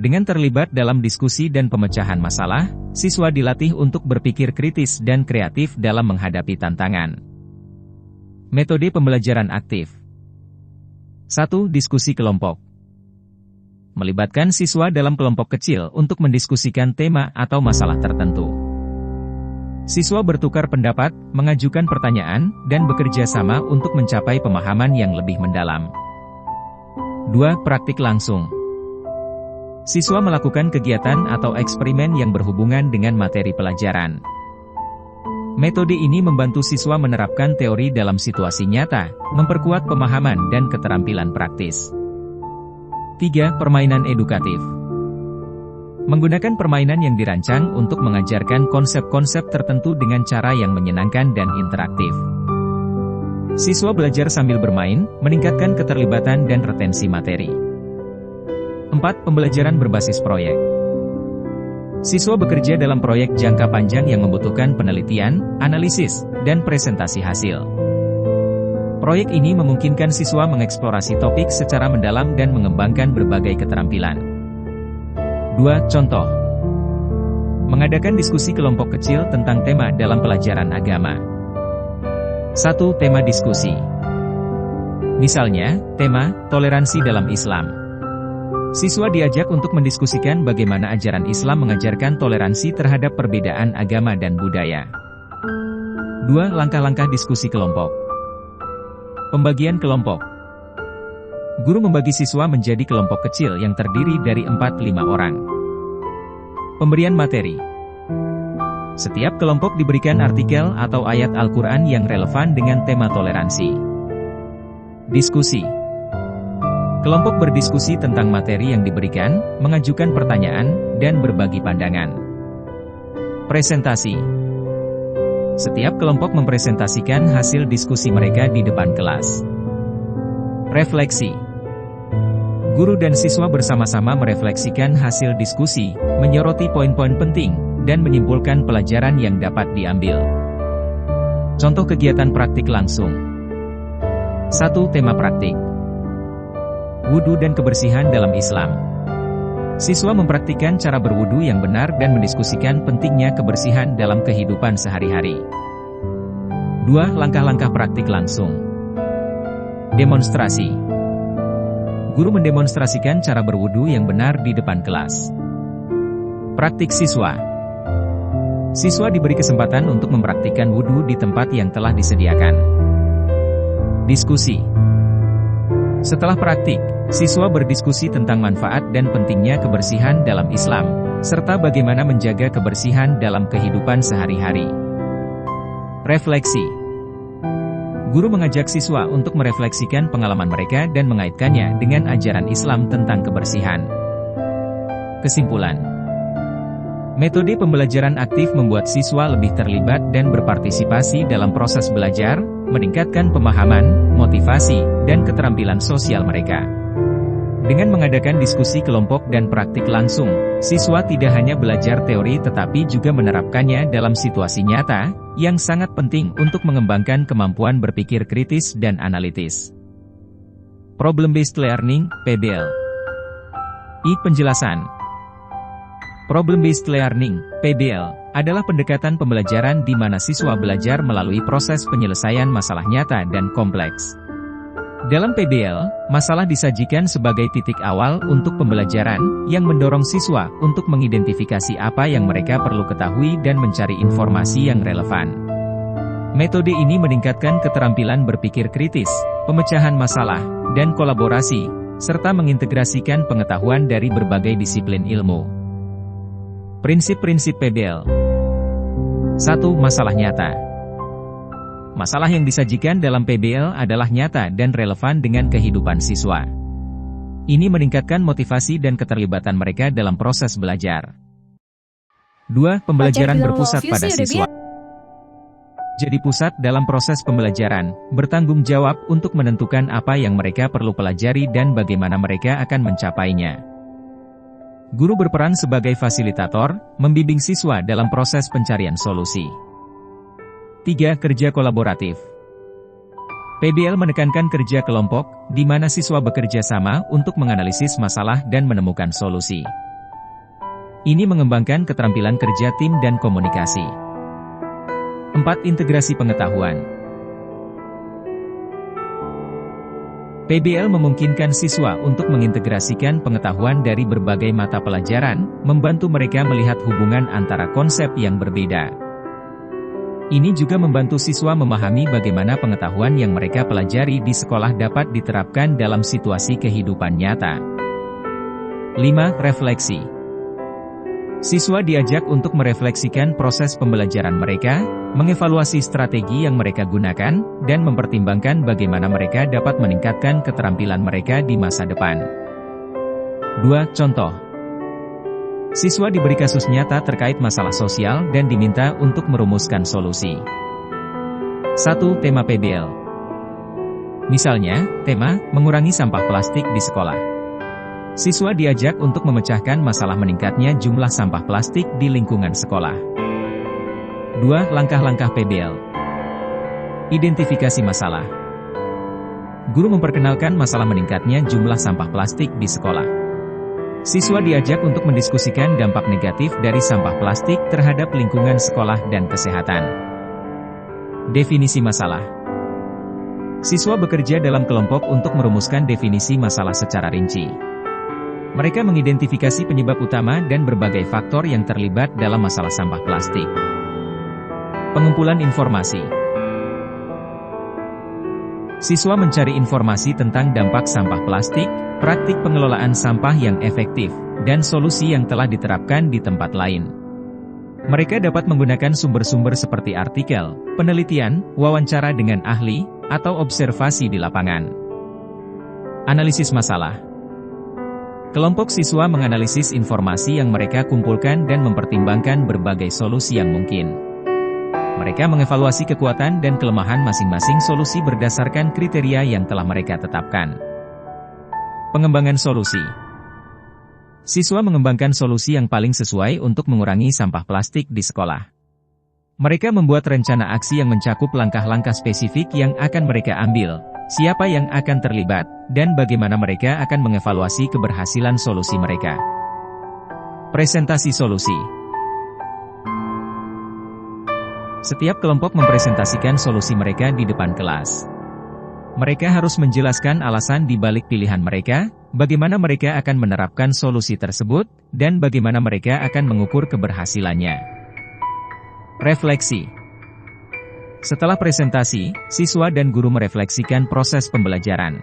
Dengan terlibat dalam diskusi dan pemecahan masalah, siswa dilatih untuk berpikir kritis dan kreatif dalam menghadapi tantangan. Metode pembelajaran aktif. 1. Diskusi kelompok. Melibatkan siswa dalam kelompok kecil untuk mendiskusikan tema atau masalah tertentu. Siswa bertukar pendapat, mengajukan pertanyaan, dan bekerja sama untuk mencapai pemahaman yang lebih mendalam. 2. Praktik langsung. Siswa melakukan kegiatan atau eksperimen yang berhubungan dengan materi pelajaran. Metode ini membantu siswa menerapkan teori dalam situasi nyata, memperkuat pemahaman dan keterampilan praktis. 3. Permainan edukatif. Menggunakan permainan yang dirancang untuk mengajarkan konsep-konsep tertentu dengan cara yang menyenangkan dan interaktif. Siswa belajar sambil bermain, meningkatkan keterlibatan dan retensi materi. 4. Pembelajaran berbasis proyek. Siswa bekerja dalam proyek jangka panjang yang membutuhkan penelitian, analisis, dan presentasi hasil. Proyek ini memungkinkan siswa mengeksplorasi topik secara mendalam dan mengembangkan berbagai keterampilan. 2. Contoh. Mengadakan diskusi kelompok kecil tentang tema dalam pelajaran agama. 1. Tema diskusi. Misalnya, tema, toleransi dalam Islam. Siswa diajak untuk mendiskusikan bagaimana ajaran Islam mengajarkan toleransi terhadap perbedaan agama dan budaya. 2. Langkah-langkah diskusi kelompok. Pembagian kelompok. Guru membagi siswa menjadi kelompok kecil yang terdiri dari 4-5 orang. Pemberian materi. Setiap kelompok diberikan artikel atau ayat Al-Quran yang relevan dengan tema toleransi. Diskusi. Kelompok berdiskusi tentang materi yang diberikan, mengajukan pertanyaan, dan berbagi pandangan. Presentasi. Setiap kelompok mempresentasikan hasil diskusi mereka di depan kelas. Refleksi. Guru dan siswa bersama-sama merefleksikan hasil diskusi, menyoroti poin-poin penting, dan menyimpulkan pelajaran yang dapat diambil. Contoh kegiatan praktik langsung. 1. Tema praktik. Wudu dan kebersihan dalam Islam. Siswa mempraktikkan cara berwudu yang benar dan mendiskusikan pentingnya kebersihan dalam kehidupan sehari-hari. 2. Langkah-langkah praktik langsung. Demonstrasi. Guru mendemonstrasikan cara berwudu yang benar di depan kelas. Praktik siswa. Siswa diberi kesempatan untuk mempraktikkan wudu di tempat yang telah disediakan. Diskusi. Setelah praktik, siswa berdiskusi tentang manfaat dan pentingnya kebersihan dalam Islam, serta bagaimana menjaga kebersihan dalam kehidupan sehari-hari. Refleksi. Guru mengajak siswa untuk merefleksikan pengalaman mereka dan mengaitkannya dengan ajaran Islam tentang kebersihan. Kesimpulan. Metode pembelajaran aktif membuat siswa lebih terlibat dan berpartisipasi dalam proses belajar, meningkatkan pemahaman, motivasi, dan keterampilan sosial mereka. Dengan mengadakan diskusi kelompok dan praktik langsung, siswa tidak hanya belajar teori tetapi juga menerapkannya dalam situasi nyata, yang sangat penting untuk mengembangkan kemampuan berpikir kritis dan analitis. Problem-Based Learning, PBL. Penjelasan. Problem-Based Learning, PBL, adalah pendekatan pembelajaran di mana siswa belajar melalui proses penyelesaian masalah nyata dan kompleks. Dalam PBL, masalah disajikan sebagai titik awal untuk pembelajaran, yang mendorong siswa untuk mengidentifikasi apa yang mereka perlu ketahui dan mencari informasi yang relevan. Metode ini meningkatkan keterampilan berpikir kritis, pemecahan masalah, dan kolaborasi, serta mengintegrasikan pengetahuan dari berbagai disiplin ilmu. Prinsip-prinsip PBL. 1. Masalah nyata. Masalah yang disajikan dalam PBL adalah nyata dan relevan dengan kehidupan siswa. Ini meningkatkan motivasi dan keterlibatan mereka dalam proses belajar. 2. Pembelajaran berpusat pada siswa. Jadi pusat dalam proses pembelajaran, bertanggung jawab untuk menentukan apa yang mereka perlu pelajari dan bagaimana mereka akan mencapainya. Guru berperan sebagai fasilitator, membimbing siswa dalam proses pencarian solusi. 3. Kerja kolaboratif. PBL menekankan kerja kelompok, di mana siswa bekerja sama untuk menganalisis masalah dan menemukan solusi. Ini mengembangkan keterampilan kerja tim dan komunikasi. 4. Integrasi pengetahuan. PBL memungkinkan siswa untuk mengintegrasikan pengetahuan dari berbagai mata pelajaran, membantu mereka melihat hubungan antara konsep yang berbeda. Ini juga membantu siswa memahami bagaimana pengetahuan yang mereka pelajari di sekolah dapat diterapkan dalam situasi kehidupan nyata. 5. Refleksi. Siswa diajak untuk merefleksikan proses pembelajaran mereka, mengevaluasi strategi yang mereka gunakan, dan mempertimbangkan bagaimana mereka dapat meningkatkan keterampilan mereka di masa depan. 2. Contoh. Siswa diberi kasus nyata terkait masalah sosial dan diminta untuk merumuskan solusi. 1. Tema PBL. Misalnya, tema, mengurangi sampah plastik di sekolah. Siswa diajak untuk memecahkan masalah meningkatnya jumlah sampah plastik di lingkungan sekolah. 2. Langkah-langkah PBL. Identifikasi masalah. Guru memperkenalkan masalah meningkatnya jumlah sampah plastik di sekolah. Siswa diajak untuk mendiskusikan dampak negatif dari sampah plastik terhadap lingkungan sekolah dan kesehatan. Definisi masalah. Siswa bekerja dalam kelompok untuk merumuskan definisi masalah secara rinci. Mereka mengidentifikasi penyebab utama dan berbagai faktor yang terlibat dalam masalah sampah plastik. Pengumpulan informasi. Siswa mencari informasi tentang dampak sampah plastik, praktik pengelolaan sampah yang efektif, dan solusi yang telah diterapkan di tempat lain. Mereka dapat menggunakan sumber-sumber seperti artikel, penelitian, wawancara dengan ahli, atau observasi di lapangan. Analisis masalah. Kelompok siswa menganalisis informasi yang mereka kumpulkan dan mempertimbangkan berbagai solusi yang mungkin. Mereka mengevaluasi kekuatan dan kelemahan masing-masing solusi berdasarkan kriteria yang telah mereka tetapkan. Pengembangan solusi. Siswa mengembangkan solusi yang paling sesuai untuk mengurangi sampah plastik di sekolah. Mereka membuat rencana aksi yang mencakup langkah-langkah spesifik yang akan mereka ambil, siapa yang akan terlibat, dan bagaimana mereka akan mengevaluasi keberhasilan solusi mereka. Presentasi solusi. Setiap kelompok mempresentasikan solusi mereka di depan kelas. Mereka harus menjelaskan alasan di balik pilihan mereka, bagaimana mereka akan menerapkan solusi tersebut, dan bagaimana mereka akan mengukur keberhasilannya. Refleksi. Setelah presentasi, siswa dan guru merefleksikan proses pembelajaran.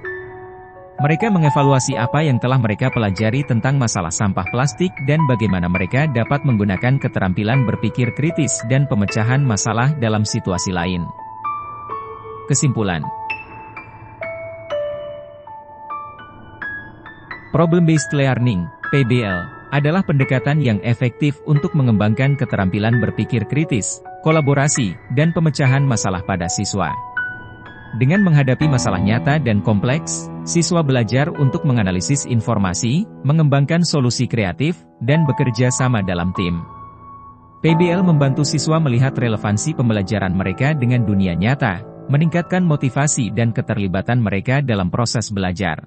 Mereka mengevaluasi apa yang telah mereka pelajari tentang masalah sampah plastik dan bagaimana mereka dapat menggunakan keterampilan berpikir kritis dan pemecahan masalah dalam situasi lain. Kesimpulan. Problem-Based Learning, PBL, adalah pendekatan yang efektif untuk mengembangkan keterampilan berpikir kritis, kolaborasi, dan pemecahan masalah pada siswa. Dengan menghadapi masalah nyata dan kompleks, siswa belajar untuk menganalisis informasi, mengembangkan solusi kreatif, dan bekerja sama dalam tim. PBL membantu siswa melihat relevansi pembelajaran mereka dengan dunia nyata, meningkatkan motivasi dan keterlibatan mereka dalam proses belajar.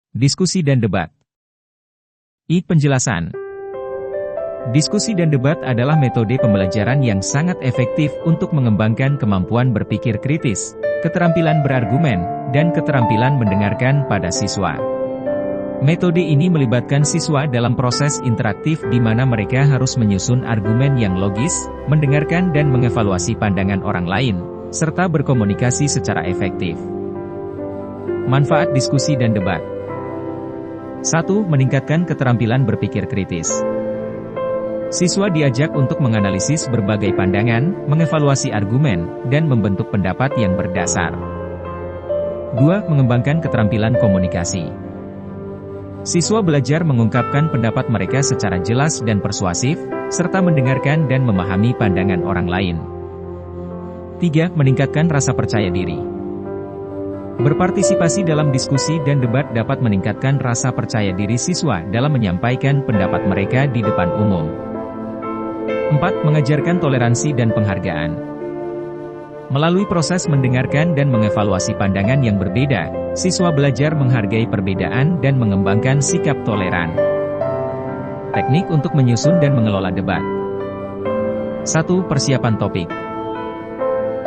Diskusi dan debat. Penjelasan. Diskusi dan debat adalah metode pembelajaran yang sangat efektif untuk mengembangkan kemampuan berpikir kritis, keterampilan berargumen, dan keterampilan mendengarkan pada siswa. Metode ini melibatkan siswa dalam proses interaktif di mana mereka harus menyusun argumen yang logis, mendengarkan dan mengevaluasi pandangan orang lain, serta berkomunikasi secara efektif. Manfaat diskusi dan debat. 1. Meningkatkan keterampilan berpikir kritis. Siswa diajak untuk menganalisis berbagai pandangan, mengevaluasi argumen, dan membentuk pendapat yang berdasar. 2. Mengembangkan keterampilan komunikasi. Siswa belajar mengungkapkan pendapat mereka secara jelas dan persuasif, serta mendengarkan dan memahami pandangan orang lain. 3. Meningkatkan rasa percaya diri. Berpartisipasi dalam diskusi dan debat dapat meningkatkan rasa percaya diri siswa dalam menyampaikan pendapat mereka di depan umum. 4. Mengajarkan toleransi dan penghargaan. Melalui proses mendengarkan dan mengevaluasi pandangan yang berbeda, siswa belajar menghargai perbedaan dan mengembangkan sikap toleran. Teknik untuk menyusun dan mengelola debat. 1. Persiapan topik.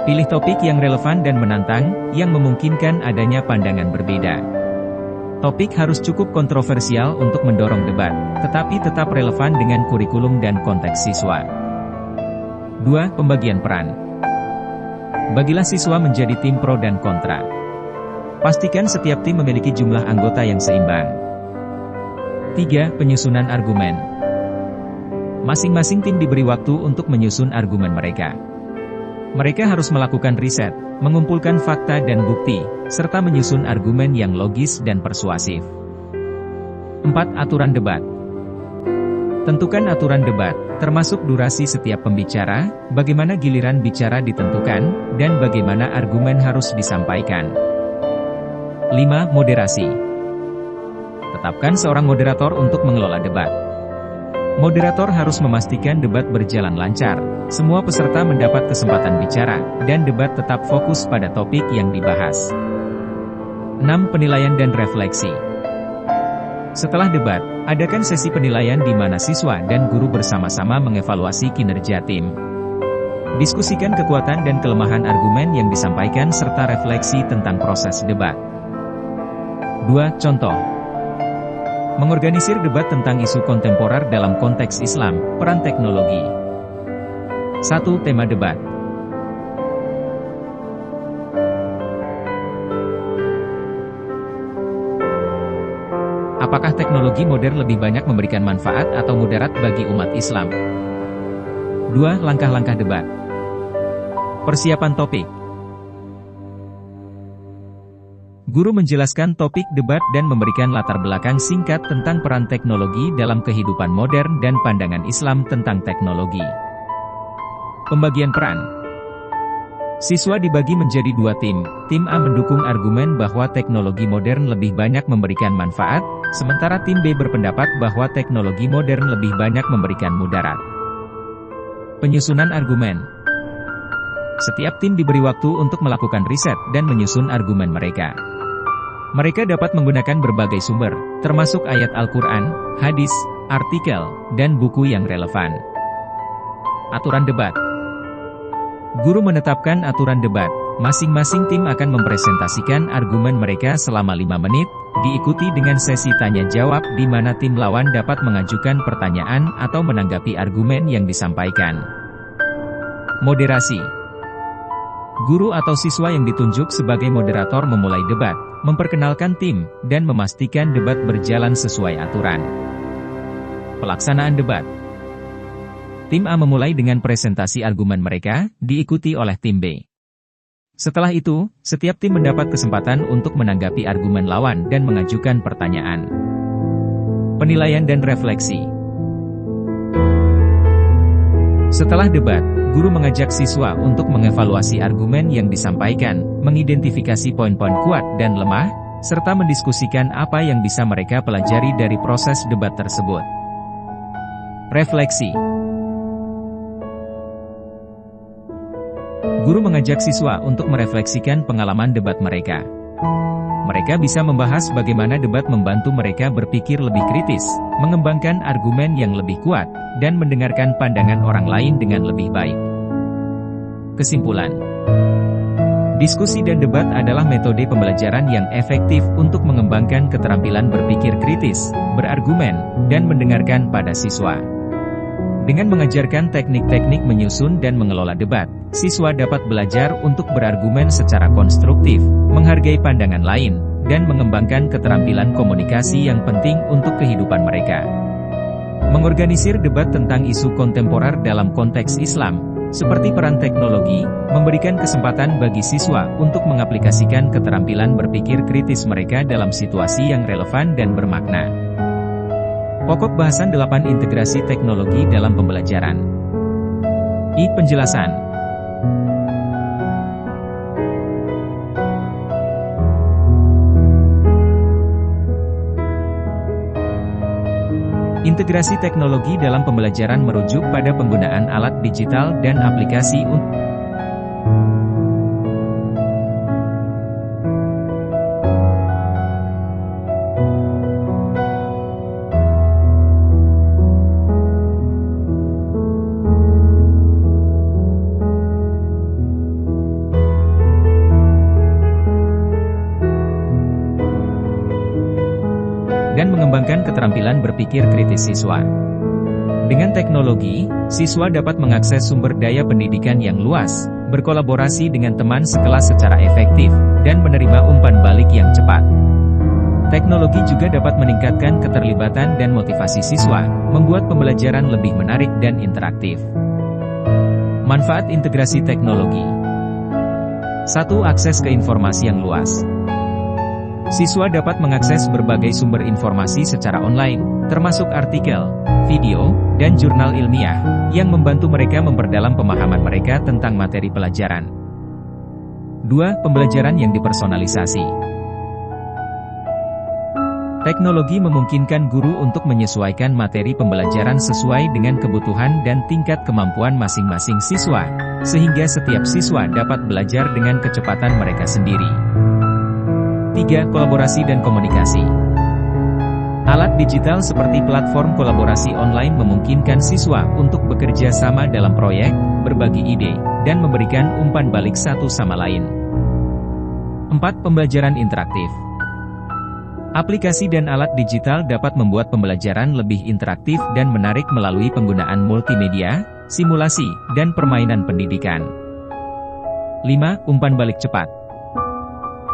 Pilih topik yang relevan dan menantang, yang memungkinkan adanya pandangan berbeda. Topik harus cukup kontroversial untuk mendorong debat, tetapi tetap relevan dengan kurikulum dan konteks siswa. 2. Pembagian peran. Bagilah siswa menjadi tim pro dan kontra. Pastikan setiap tim memiliki jumlah anggota yang seimbang. 3. Penyusunan argumen. Masing-masing tim diberi waktu untuk menyusun argumen mereka. Mereka harus melakukan riset, mengumpulkan fakta dan bukti, serta menyusun argumen yang logis dan persuasif. 4. Aturan debat. Tentukan aturan debat, termasuk durasi setiap pembicara, bagaimana giliran bicara ditentukan, dan bagaimana argumen harus disampaikan. 5. Moderasi. Tetapkan seorang moderator untuk mengelola debat. Moderator harus memastikan debat berjalan lancar, semua peserta mendapat kesempatan bicara, dan debat tetap fokus pada topik yang dibahas. 6. Penilaian dan refleksi. Setelah debat, adakan sesi penilaian di mana siswa dan guru bersama-sama mengevaluasi kinerja tim. Diskusikan kekuatan dan kelemahan argumen yang disampaikan serta refleksi tentang proses debat. 2. Contoh. Mengorganisir debat tentang isu kontemporer dalam konteks Islam, peran teknologi. 1. Tema debat. Apakah teknologi modern lebih banyak memberikan manfaat atau mudarat bagi umat Islam? 2. Langkah-langkah debat. Persiapan topik. Guru menjelaskan topik debat dan memberikan latar belakang singkat tentang peran teknologi dalam kehidupan modern dan pandangan Islam tentang teknologi. Pembagian peran. Siswa dibagi menjadi 2 tim. Tim A mendukung argumen bahwa teknologi modern lebih banyak memberikan manfaat, sementara tim B berpendapat bahwa teknologi modern lebih banyak memberikan mudarat. Penyusunan argumen. Setiap tim diberi waktu untuk melakukan riset dan menyusun argumen mereka. Mereka dapat menggunakan berbagai sumber, termasuk ayat Al-Quran, hadis, artikel, dan buku yang relevan. Aturan debat. Guru menetapkan aturan debat. Masing-masing tim akan mempresentasikan argumen mereka selama 5 menit, diikuti dengan sesi tanya-jawab di mana tim lawan dapat mengajukan pertanyaan atau menanggapi argumen yang disampaikan. Moderasi. Guru atau siswa yang ditunjuk sebagai moderator memulai debat, memperkenalkan tim, dan memastikan debat berjalan sesuai aturan. Pelaksanaan debat. Tim A memulai dengan presentasi argumen mereka, diikuti oleh tim B. Setelah itu, setiap tim mendapat kesempatan untuk menanggapi argumen lawan dan mengajukan pertanyaan. Penilaian dan refleksi. Setelah debat, guru mengajak siswa untuk mengevaluasi argumen yang disampaikan, mengidentifikasi poin-poin kuat dan lemah, serta mendiskusikan apa yang bisa mereka pelajari dari proses debat tersebut. Refleksi. Guru mengajak siswa untuk merefleksikan pengalaman debat mereka. Mereka bisa membahas bagaimana debat membantu mereka berpikir lebih kritis, mengembangkan argumen yang lebih kuat, dan mendengarkan pandangan orang lain dengan lebih baik. Kesimpulan. Diskusi dan debat adalah metode pembelajaran yang efektif untuk mengembangkan keterampilan berpikir kritis, berargumen, dan mendengarkan pada siswa. Dengan mengajarkan teknik-teknik menyusun dan mengelola debat, siswa dapat belajar untuk berargumen secara konstruktif, menghargai pandangan lain, dan mengembangkan keterampilan komunikasi yang penting untuk kehidupan mereka. Mengorganisir debat tentang isu kontemporer dalam konteks Islam, seperti peran teknologi, memberikan kesempatan bagi siswa untuk mengaplikasikan keterampilan berpikir kritis mereka dalam situasi yang relevan dan bermakna. Pokok bahasan 8 integrasi teknologi dalam pembelajaran. Penjelasan. Integrasi teknologi dalam pembelajaran merujuk pada penggunaan alat digital dan aplikasi untuk dan mengembangkan keterampilan berpikir kritis siswa. Dengan teknologi, siswa dapat mengakses sumber daya pendidikan yang luas, berkolaborasi dengan teman sekelas secara efektif, dan menerima umpan balik yang cepat. Teknologi juga dapat meningkatkan keterlibatan dan motivasi siswa, membuat pembelajaran lebih menarik dan interaktif. Manfaat integrasi teknologi. 1. Akses ke informasi yang luas. Siswa dapat mengakses berbagai sumber informasi secara online, termasuk artikel, video, dan jurnal ilmiah, yang membantu mereka memperdalam pemahaman mereka tentang materi pelajaran. 2. Pembelajaran yang dipersonalisasi. Teknologi memungkinkan guru untuk menyesuaikan materi pembelajaran sesuai dengan kebutuhan dan tingkat kemampuan masing-masing siswa, sehingga setiap siswa dapat belajar dengan kecepatan mereka sendiri. 3. Kolaborasi dan komunikasi. Alat digital seperti platform kolaborasi online memungkinkan siswa untuk bekerja sama dalam proyek, berbagi ide, dan memberikan umpan balik satu sama lain. 4. Pembelajaran interaktif. Aplikasi dan alat digital dapat membuat pembelajaran lebih interaktif dan menarik melalui penggunaan multimedia, simulasi, dan permainan pendidikan. 5. Umpan balik cepat.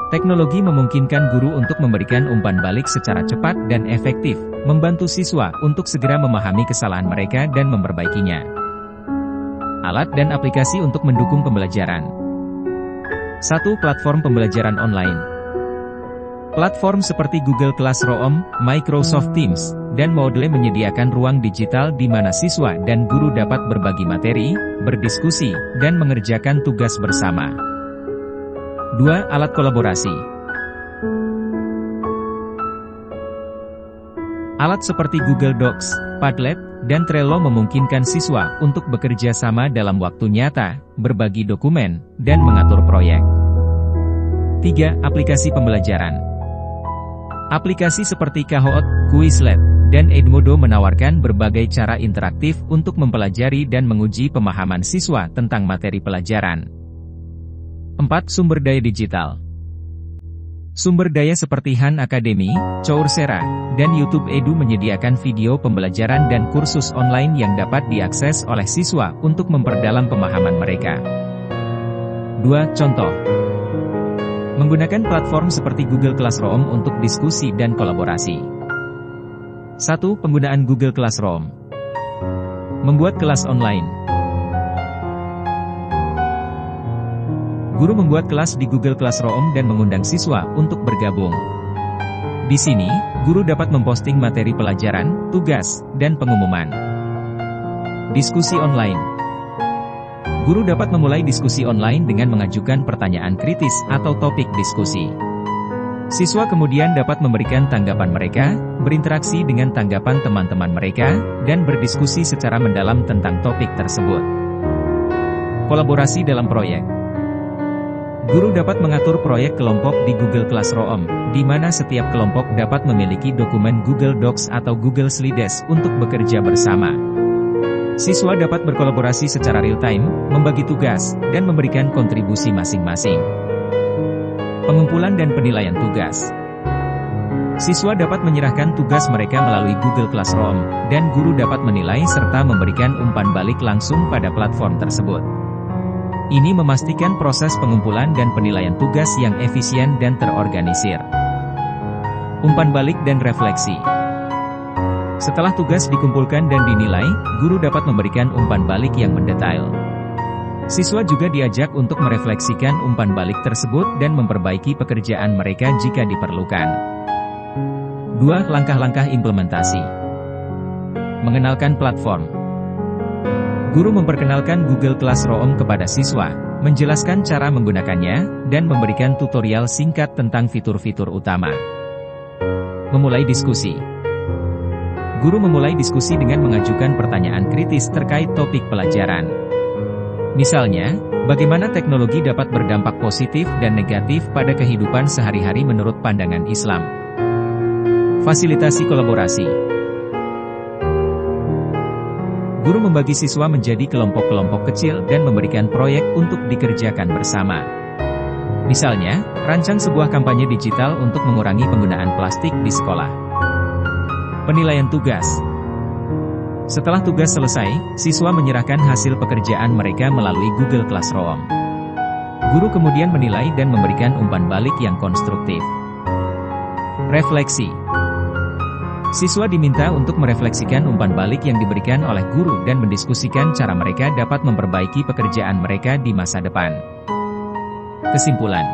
Teknologi memungkinkan guru untuk memberikan umpan balik secara cepat dan efektif, membantu siswa untuk segera memahami kesalahan mereka dan memperbaikinya. Alat dan aplikasi untuk mendukung pembelajaran. 1. Platform pembelajaran online. Platform seperti Google Classroom, Microsoft Teams, dan Moodle menyediakan ruang digital di mana siswa dan guru dapat berbagi materi, berdiskusi, dan mengerjakan tugas bersama. 2. Alat kolaborasi. Alat seperti Google Docs, Padlet, dan Trello memungkinkan siswa untuk bekerja sama dalam waktu nyata, berbagi dokumen, dan mengatur proyek. 3. Aplikasi pembelajaran. Aplikasi seperti Kahoot, Quizlet, dan Edmodo menawarkan berbagai cara interaktif untuk mempelajari dan menguji pemahaman siswa tentang materi pelajaran. 4. Sumber daya digital. Sumber daya seperti Khan Academy, Coursera, dan YouTube Edu menyediakan video pembelajaran dan kursus online yang dapat diakses oleh siswa untuk memperdalam pemahaman mereka. 2. Contoh. Menggunakan platform seperti Google Classroom untuk diskusi dan kolaborasi. 1. Penggunaan Google Classroom. Membuat kelas online. Guru membuat kelas di Google Classroom dan mengundang siswa untuk bergabung. Di sini, guru dapat memposting materi pelajaran, tugas, dan pengumuman. Diskusi online. Guru dapat memulai diskusi online dengan mengajukan pertanyaan kritis atau topik diskusi. Siswa kemudian dapat memberikan tanggapan mereka, berinteraksi dengan tanggapan teman-teman mereka, dan berdiskusi secara mendalam tentang topik tersebut. Kolaborasi dalam proyek. Guru dapat mengatur proyek kelompok di Google Classroom, di mana setiap kelompok dapat memiliki dokumen Google Docs atau Google Slides untuk bekerja bersama. Siswa dapat berkolaborasi secara real-time, membagi tugas, dan memberikan kontribusi masing-masing. Pengumpulan dan penilaian tugas. Siswa dapat menyerahkan tugas mereka melalui Google Classroom, dan guru dapat menilai serta memberikan umpan balik langsung pada platform tersebut. Ini memastikan proses pengumpulan dan penilaian tugas yang efisien dan terorganisir. Umpan balik dan refleksi. Setelah tugas dikumpulkan dan dinilai, guru dapat memberikan umpan balik yang mendetail. Siswa juga diajak untuk merefleksikan umpan balik tersebut dan memperbaiki pekerjaan mereka jika diperlukan. 2. Langkah-langkah implementasi. Mengenalkan platform. Guru memperkenalkan Google Classroom kepada siswa, menjelaskan cara menggunakannya, dan memberikan tutorial singkat tentang fitur-fitur utama. Memulai diskusi. Guru memulai diskusi dengan mengajukan pertanyaan kritis terkait topik pelajaran. Misalnya, bagaimana teknologi dapat berdampak positif dan negatif pada kehidupan sehari-hari menurut pandangan Islam. Fasilitasi kolaborasi. Guru membagi siswa menjadi kelompok-kelompok kecil dan memberikan proyek untuk dikerjakan bersama. Misalnya, rancang sebuah kampanye digital untuk mengurangi penggunaan plastik di sekolah. Penilaian tugas. Setelah tugas selesai, siswa menyerahkan hasil pekerjaan mereka melalui Google Classroom. Guru kemudian menilai dan memberikan umpan balik yang konstruktif. Refleksi. Siswa diminta untuk merefleksikan umpan balik yang diberikan oleh guru dan mendiskusikan cara mereka dapat memperbaiki pekerjaan mereka di masa depan. Kesimpulan.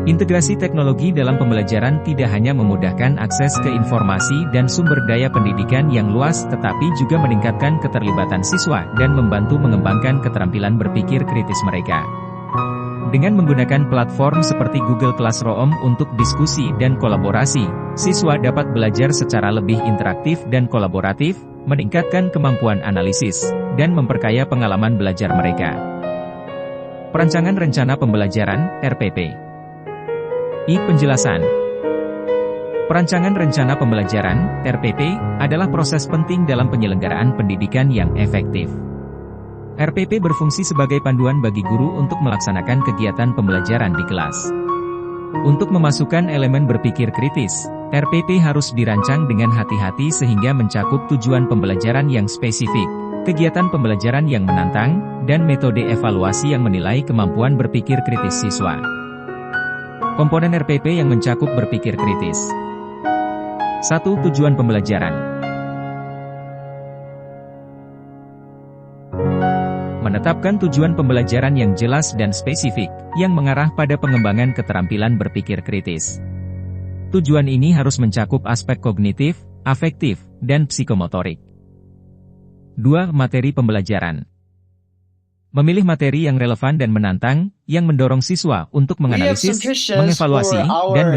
Integrasi teknologi dalam pembelajaran tidak hanya memudahkan akses ke informasi dan sumber daya pendidikan yang luas tetapi juga meningkatkan keterlibatan siswa dan membantu mengembangkan keterampilan berpikir kritis mereka. Dengan menggunakan platform seperti Google Classroom untuk diskusi dan kolaborasi, siswa dapat belajar secara lebih interaktif dan kolaboratif, meningkatkan kemampuan analisis, dan memperkaya pengalaman belajar mereka. Perancangan Rencana Pembelajaran, RPP. Penjelasan. Perancangan Rencana Pembelajaran, RPP, adalah proses penting dalam penyelenggaraan pendidikan yang efektif. RPP berfungsi sebagai panduan bagi guru untuk melaksanakan kegiatan pembelajaran di kelas. Untuk memasukkan elemen berpikir kritis, RPP harus dirancang dengan hati-hati sehingga mencakup tujuan pembelajaran yang spesifik, kegiatan pembelajaran yang menantang, dan metode evaluasi yang menilai kemampuan berpikir kritis siswa. Komponen RPP yang mencakup berpikir kritis. 1. Tujuan pembelajaran. Menetapkan tujuan pembelajaran yang jelas dan spesifik, yang mengarah pada pengembangan keterampilan berpikir kritis. Tujuan ini harus mencakup aspek kognitif, afektif, dan psikomotorik. 2. Materi pembelajaran. Memilih materi yang relevan dan menantang, yang mendorong siswa untuk menganalisis, mengevaluasi, dan